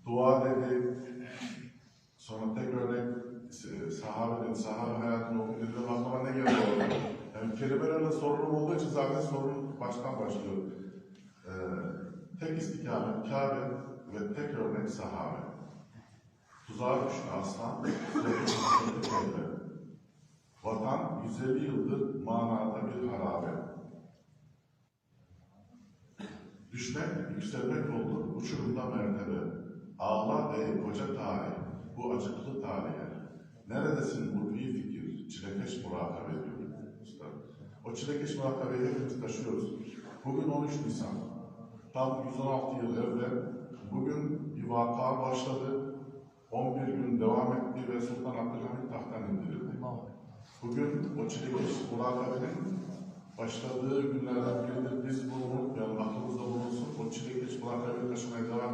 dua dedi. Sonra tek örnek sahabe hayatını okuyunca aklıma ne geldi orada? Yani kelimelerle sorunum olduğu için zaten sorun baştan başlıyor. Tek istikamet Kabe ve tek örnek sahabe. Tuzağa düştü aslan, vatan 150 yıldır manada bir harabe. Düşmek, yükselmek oldu, uçurumda mertebe. Ağla ey koca tarih, bu acıklı tarihe. Neredesin bu iyi fikir, çilekeş murakabe diyor. O çilekeş murakabeyi hepimiz taşıyoruz. Bugün 13 Nisan, tam 116 yıl evvel, bugün bir vaka başladı. 11 gün devam etti ve Sultan Abdülhamit tahttan indirildi. Bugün o çilekeş murakabenin başladığı günlerden biridir. Biz bunu unutmayalım, aklımızda bulunsun. O çilekeş murakabeyi taşımaya devam